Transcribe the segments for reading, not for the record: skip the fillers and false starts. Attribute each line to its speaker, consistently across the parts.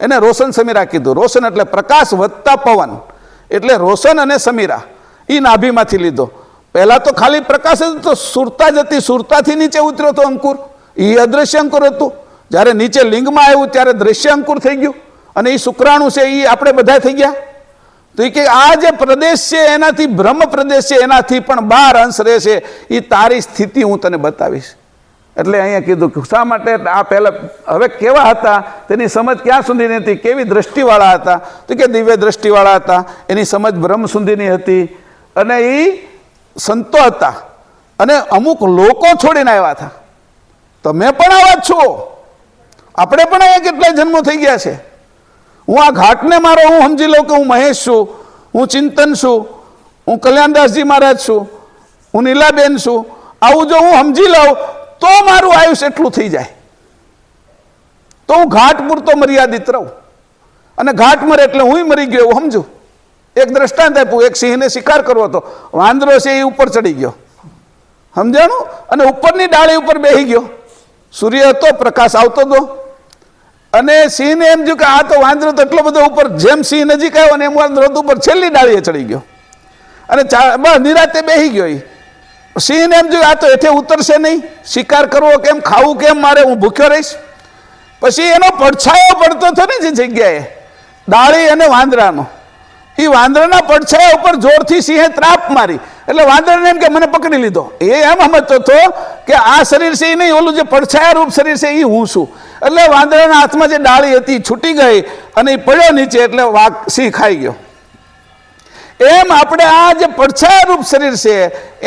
Speaker 1: એને રોશન સમીરા કીધું. રોશન એટલે પ્રકાશ વધતા પવન, એટલે રોશન અને સમીરા એ નાભીમાંથી લીધો. પહેલા તો ખાલી પ્રકાશ જ તો સુરતા જ હતી, સુરતાથી નીચે ઉતર્યો તો અંકુર, એ અદ્રશ્ય અંકુર હતું. જ્યારે નીચે લિંગમાં આવ્યું ત્યારે દ્રશ્ય અંકુર થઈ ગયું, અને એ શુક્રાણુ છે એ આપણે બધા થઈ ગયા. તો એ કે આ જે પ્રદેશ છે એનાથી બ્રહ્મ પ્રદેશ છે એનાથી પણ 12 અંશ રહેશે, એ તારી સ્થિતિ હું તને બતાવીશ. એટલે અહીંયા કીધું કે શા માટે આ પહેલા હવે કેવા હતા તેની સમજ ક્યાં સુધીની હતી, કેવી દ્રષ્ટિવાળા હતા, તો કે દિવ્ય દ્રષ્ટિવાળા હતા, એની સમજ બ્રહ્મ સુધીની હતી, અને એ સંતો હતા, અને અમુક લોકો છોડીને આવ્યા હતા. તમે પણ આવા જ છો, આપણે પણ અહીંયા કેટલાય જન્મો થઈ ગયા છે. હું આ ઘાટને મારો હું સમજી લઉં કે હું મહેશ છું, હું ચિંતન છું, હું કલ્યાણદાસજી મહારાજ છું, હું નીલાબેન છું, આવું જો હું સમજી લઉં તો મારું આયુષ્ય એટલું થઈ જાય, તો હું ઘાટ પૂરતો મર્યાદિત રહું, અને ઘાટ મરે એટલે હું મરી ગયો એવું સમજુ. એક દ્રષ્ટાંત આપ્યું, એક સિંહને શિકાર કરવો હતો, વાંદરો છે એ ઉપર ચડી ગયો, સમજાણું, અને ઉપરની ડાળી ઉપર બેસી ગયો. સૂર્ય હતો, પ્રકાશ આવતો હતો, અને સિંહને એમ થયું કે આ તો વાંદરો તો એટલો બધો ઉપર, જેમ સિંહ નજીક આવ્યો ને એમ વાંદરો ઉપર છેલ્લી ડાળીએ ચડી ગયો, અને બસ નિરાતે બેસી ગયો. સિંહને એમ જોયું આ તો હેઠે ઉતરશે નહીં, શિકાર કરવો કેમ, ખાવું કેમ, મારે હું ભૂખ્યો રહીશ. પછી એનો પડછાયો પડતો હતો ને જે જગ્યાએ ડાળી અને વાંદરાનો, એ વાંદરાના પડછાયા ઉપર જોરથી સિંહે ત્રાપ મારી, એટલે વાંદરાને એમ કે મને પકડી લીધો. એ એમ સમજતો હતો કે આ શરીર છે એ નહીં, ઓલું જે પડછાયા રૂપ શરીર છે એ હું છું. એટલે વાંદરાના હાથમાં જે ડાળી હતી છૂટી ગઈ અને એ પડ્યો નીચે, એટલે સિંહ ખાઈ ગયો. એમ આપણે આ જે પડછાયા રૂપ શરીર છે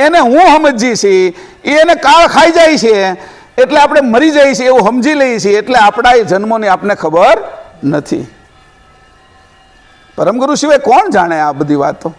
Speaker 1: એને હું સમજીએ છીએ, એને કાળ ખાઈ જાય છે, એટલે આપણે મરી જાય છે એવું સમજી લઈએ છીએ, એટલે આપણા એ જન્મોની આપને ખબર નથી. પરમગુરુ સિવાય કોણ જાણે આ બધી વાતો?